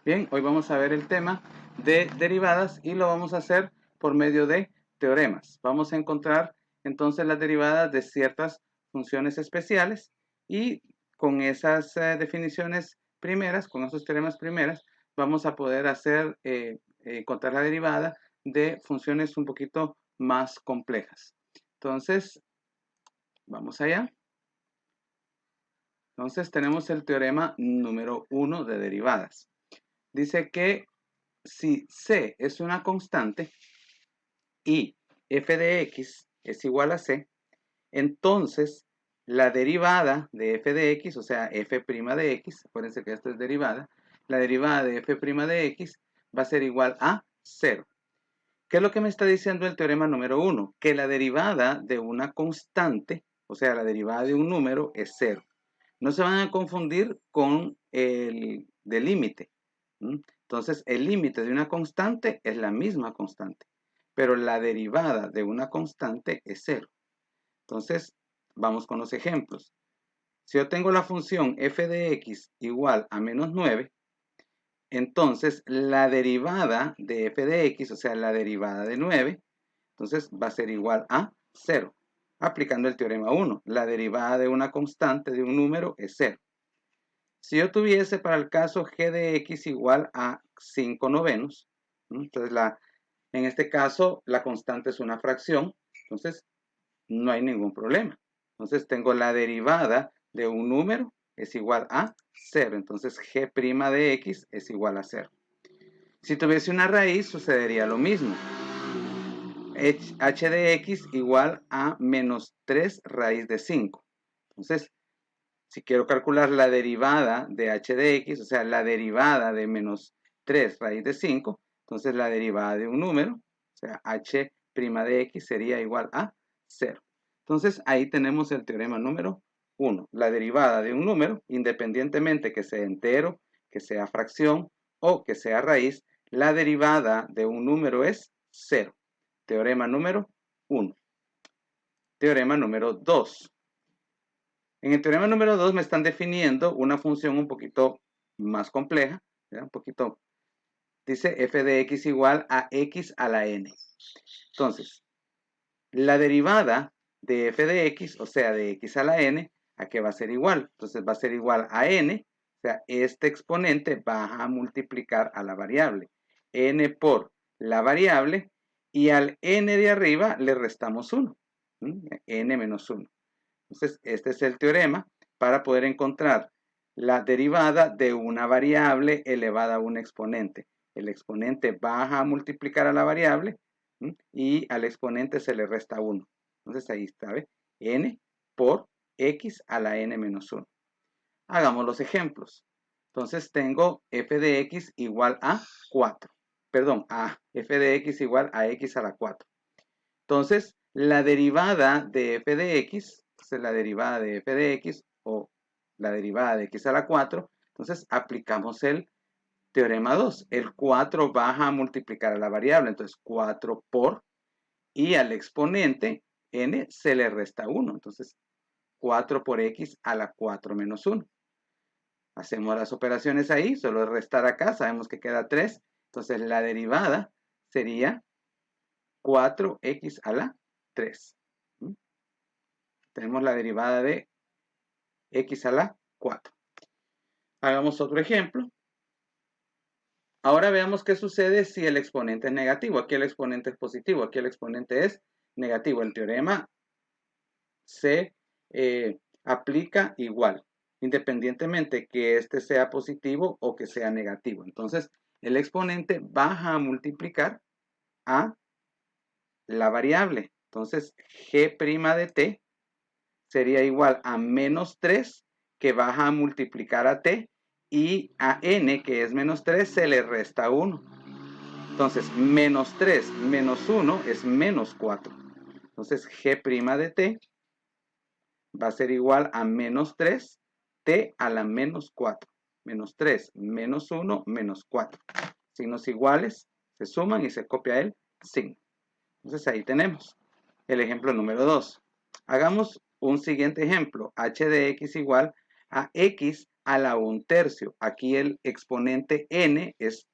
Bien, hoy vamos a ver el tema de derivadas y lo vamos a hacer por medio de teoremas. Vamos a encontrar entonces las derivadas de ciertas funciones especiales y con esas definiciones primeras, con esos teoremas primeras, vamos a poder encontrar la derivada de funciones un poquito más complejas. Entonces, vamos allá. Entonces tenemos el teorema número 1 de derivadas. Dice que si C es una constante y f de x es igual a C, entonces la derivada de f de x, o sea, f' de x, acuérdense que esto es derivada, la derivada de f' de x va a ser igual a 0. ¿Qué es lo que me está diciendo el teorema número 1? Que la derivada de una constante, o sea, la derivada de un número es 0. No se van a confundir con el del límite. Entonces, el límite de una constante es la misma constante, pero la derivada de una constante es 0. Entonces, vamos con los ejemplos. Si yo tengo la función f de x igual a menos 9, entonces la derivada de f de x, o sea, la derivada de 9, entonces va a ser igual a 0. Aplicando el teorema 1, la derivada de una constante de un número es 0. Si yo tuviese para el caso g de x igual a 5 novenos, entonces en este caso la constante es una fracción, entonces no hay ningún problema. Entonces tengo la derivada de un número es igual a 0, entonces g' de x es igual a 0. Si tuviese una raíz sucedería lo mismo. H de x igual a menos 3 raíz de 5. Entonces, si quiero calcular la derivada de h de x, o sea, la derivada de menos 3 raíz de 5, entonces la derivada de un número, o sea, h' de x sería igual a 0. Entonces, ahí tenemos el teorema número 1. La derivada de un número, independientemente que sea entero, que sea fracción o que sea raíz, la derivada de un número es 0. Teorema número 1. Teorema número 2. En el teorema número 2 me están definiendo una función un poquito más compleja, ¿ya? Un poquito, dice f de x igual a x a la n. Entonces, la derivada de f de x, o sea, de x a la n, ¿a qué va a ser igual? Entonces va a ser igual a n, o sea, este exponente va a multiplicar a la variable. N por la variable, y al n de arriba le restamos 1, n menos 1. Entonces, este es el teorema para poder encontrar la derivada de una variable elevada a un exponente. El exponente va a multiplicar a la variable y al exponente se le resta 1. Entonces, ahí está, ¿ve? N por x a la n menos 1. Hagamos los ejemplos. Entonces, tengo f de x igual a 4. Perdón, f de x igual a x a la 4. Entonces, la derivada de f de x, es la derivada de f de x o la derivada de x a la 4, entonces aplicamos el teorema 2. El 4 baja a multiplicar a la variable, entonces 4 por, y al exponente n se le resta 1, entonces 4 por x a la 4 menos 1. Hacemos las operaciones ahí, solo restar acá, sabemos que queda 3, entonces la derivada sería 4x a la 3. Tenemos la derivada de x a la 4. Hagamos otro ejemplo. Ahora veamos qué sucede si el exponente es negativo. Aquí el exponente es positivo, aquí el exponente es negativo. El teorema se aplica igual, independientemente que este sea positivo o que sea negativo. Entonces, el exponente baja a multiplicar a la variable. Entonces, g' de t sería igual a menos 3 que baja a multiplicar a t y a n que es menos 3 se le resta 1. Entonces menos 3 menos 1 es menos 4. Entonces g' de t va a ser igual a menos 3 t a la menos 4. Menos 3 menos 1 menos 4. Signos iguales se suman y se copia el signo. Entonces ahí tenemos el ejemplo número 2. Hagamos un siguiente ejemplo. H de x igual a x a la 1/3. Aquí el exponente n es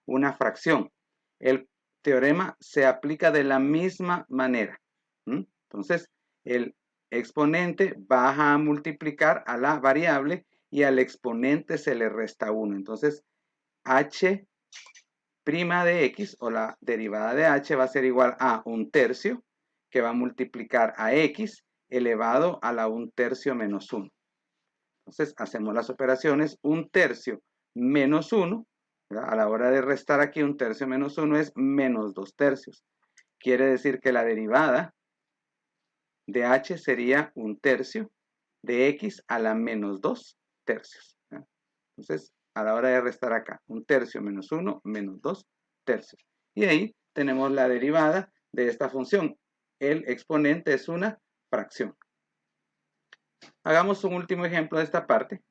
una fracción. El teorema se aplica de la misma manera. Entonces, el exponente baja a multiplicar a la variable y al exponente se le resta 1. Entonces, h' de x o la derivada de h va a ser igual a 1/3 que va a multiplicar a x elevado a la 1/3 menos 1. Entonces, hacemos las operaciones 1/3 menos 1. ¿Verdad? A la hora de restar aquí 1/3 menos 1 es menos 2/3. Quiere decir que la derivada de h sería 1/3 de x a la menos 2/3. ¿Verdad? Entonces, a la hora de restar acá, 1/3 menos 1 menos 2/3. Y ahí tenemos la derivada de esta función. El exponente es una fracción. Hagamos un último ejemplo de esta parte.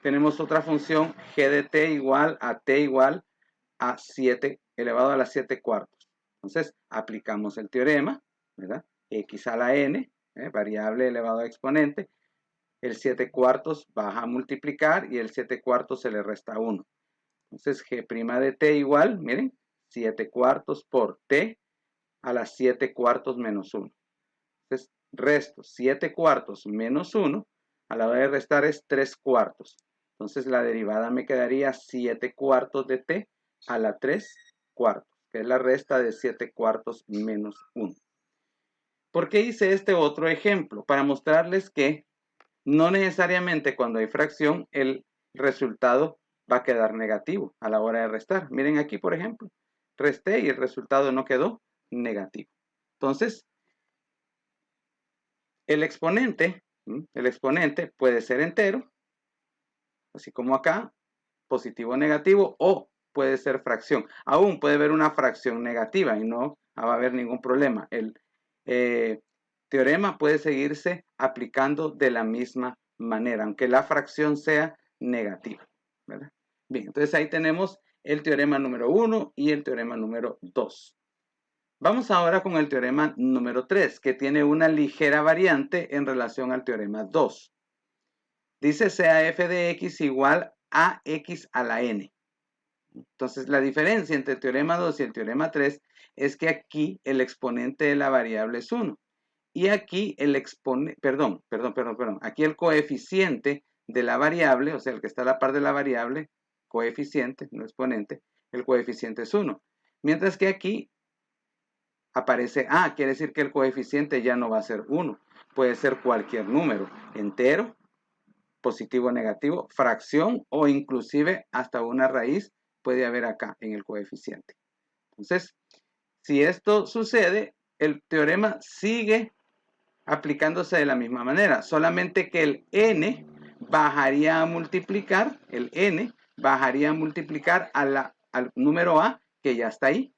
Tenemos otra función g de t igual a t igual a 7 elevado a la 7/4. Entonces, aplicamos el teorema, ¿verdad? X a la n, variable elevado a exponente. El 7/4 baja a multiplicar y el 7/4 se le resta 1. Entonces, g' de t igual, miren, 7/4 por t a la 7/4 menos 1. Entonces, resto 7/4 menos 1, a la hora de restar es 3/4. Entonces, la derivada me quedaría 7/4 de t a la 3/4, que es la resta de 7/4 menos 1. ¿Por qué hice este otro ejemplo? Para mostrarles que no necesariamente cuando hay fracción el resultado va a quedar negativo a la hora de restar. Miren aquí, por ejemplo, resté y el resultado no quedó negativo. Entonces, el exponente puede ser entero, así como acá, positivo o negativo, o puede ser fracción. Aún puede haber una fracción negativa y no va a haber ningún problema. El teorema puede seguirse aplicando de la misma manera, aunque la fracción sea negativa, ¿verdad? Bien, entonces ahí tenemos el teorema número 1 y el teorema número 2. Vamos ahora con el teorema número 3, que tiene una ligera variante en relación al teorema 2. Dice sea f de x igual a x a la n. Entonces, la diferencia entre el teorema 2 y el teorema 3 es que aquí el exponente de la variable es 1. Y aquí el aquí el coeficiente de la variable, o sea, el que está a la par de la variable, coeficiente, no exponente, el coeficiente es 1. Mientras que aquí aparece A, quiere decir que el coeficiente ya no va a ser 1. Puede ser cualquier número, entero, positivo o negativo, fracción o inclusive hasta una raíz puede haber acá en el coeficiente. Entonces, si esto sucede, el teorema sigue aplicándose de la misma manera, solamente que el n bajaría a multiplicar, al número a que ya está ahí.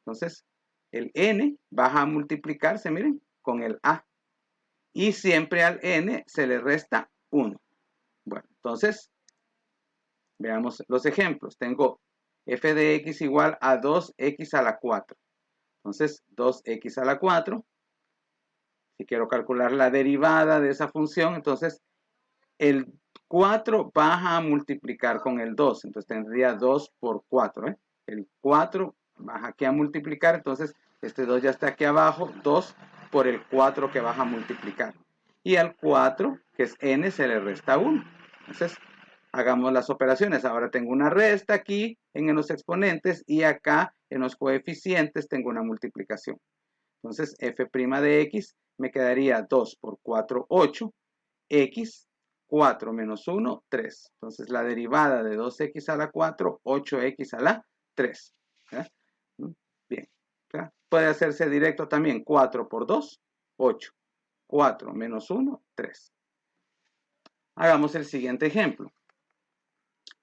Entonces, el n baja a multiplicarse, miren, con el a. Y siempre al n se le resta 1. Bueno, entonces, veamos los ejemplos. Tengo f de x igual a 2x a la 4. Entonces, 2x a la 4. Si quiero calcular la derivada de esa función, entonces el 4 baja a multiplicar con el 2. Entonces tendría 2 por 4. El 4 baja aquí a multiplicar, entonces este 2 ya está aquí abajo. 2 por el 4 que baja a multiplicar. Y al 4, que es n, se le resta 1. Entonces, hagamos las operaciones. Ahora tengo una resta aquí en los exponentes y acá en los coeficientes tengo una multiplicación. Entonces, f' de x me quedaría 2 por 4, 8. X, 4 menos 1, 3. Entonces, la derivada de 2x a la 4, 8x a la 3. ¿Ya? Bien. ¿Ya? Puede hacerse directo también. 4 por 2, 8. 4 menos 1, 3. Hagamos el siguiente ejemplo.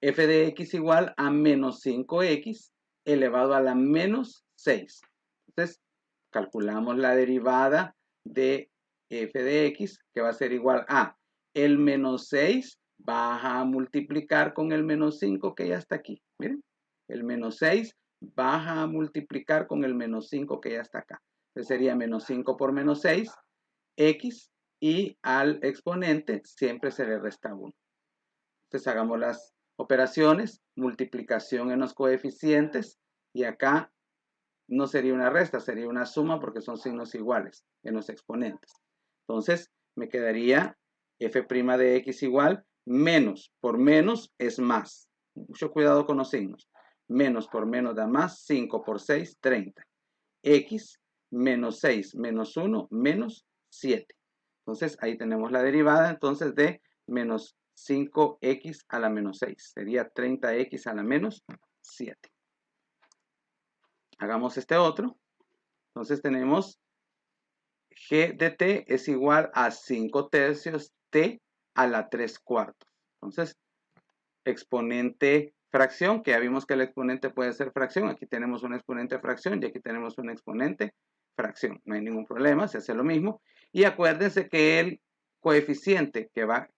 F de x igual a menos 5x elevado a la menos 6. Entonces, calculamos la derivada de f de x, que va a ser igual a el menos 6 baja a multiplicar con el menos 5 que ya está aquí. Miren, el menos 6 baja a multiplicar con el menos 5 que ya está acá. Entonces sería menos 5 por menos 6, x, y al exponente siempre se le resta 1. Entonces hagamos las operaciones, multiplicación en los coeficientes, y acá no sería una resta, sería una suma porque son signos iguales en los exponentes. Entonces me quedaría f' de x igual menos por menos es más. Mucho cuidado con los signos. Menos por menos da más, 5 por 6, 30. X menos 6 menos 1 menos 7. Entonces ahí tenemos la derivada entonces de menos 5x a la menos 6. Sería 30x a la menos 7. Hagamos este otro. Entonces tenemos g de t es igual a 5 tercios t a la 3 cuartos. Entonces, exponente fracción, que ya vimos que el exponente puede ser fracción. Aquí tenemos un exponente fracción y aquí tenemos un exponente fracción. No hay ningún problema, se hace lo mismo. Y acuérdense que el coeficiente que va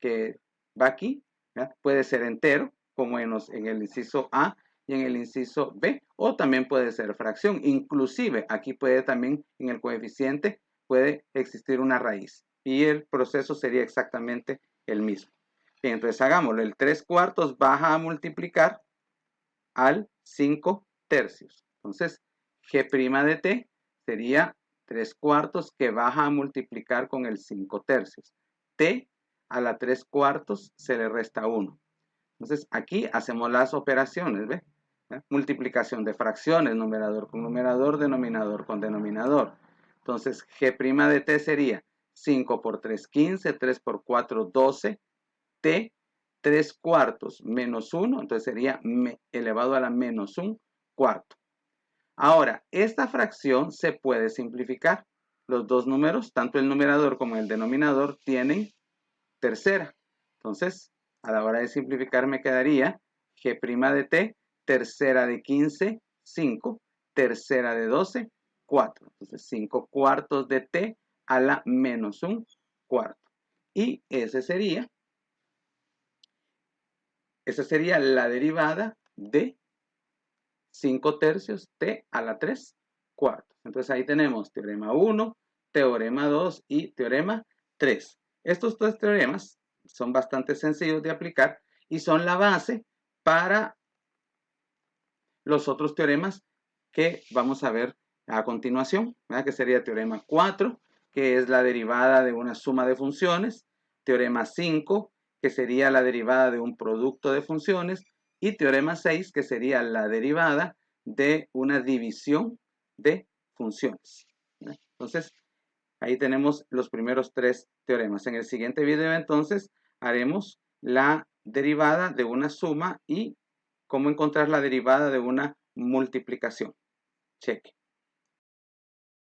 aquí, ¿ya? Puede ser entero, como en el inciso A y en el inciso B, o también puede ser fracción. Inclusive, aquí puede también, en el coeficiente, puede existir una raíz. Y el proceso sería exactamente el mismo. Bien, entonces hagámoslo. El 3 cuartos baja a multiplicar al 5 tercios. Entonces, g' de t sería 3 cuartos que baja a multiplicar con el 5 tercios. T a la 3 cuartos se le resta 1. Entonces, aquí hacemos las operaciones, ¿ve? Multiplicación de fracciones, numerador con numerador, denominador con denominador. Entonces, g' de t sería 5 por 3, 15, 3 por 4, 12, t 3 cuartos menos 1, entonces sería elevado a la menos 1 cuarto. Ahora, esta fracción se puede simplificar. Los dos números, tanto el numerador como el denominador, tienen tercera. Entonces, a la hora de simplificar me quedaría g' de t, tercera de 15, 5, tercera de 12, 4. Entonces, 5 cuartos de t a la menos 1 cuarto. Y esa sería la derivada de 5 tercios t a la 3 cuartos. Entonces ahí tenemos teorema 1, teorema 2 y teorema 3. Estos tres teoremas son bastante sencillos de aplicar y son la base para los otros teoremas que vamos a ver a continuación, ¿verdad? Que sería teorema 4, que es la derivada de una suma de funciones, teorema 5, que sería la derivada de un producto de funciones, y teorema 6, que sería la derivada de una división de funciones. Entonces, ahí tenemos los primeros tres teoremas. En el siguiente video, entonces, haremos la derivada de una suma y cómo encontrar la derivada de una multiplicación. Cheque.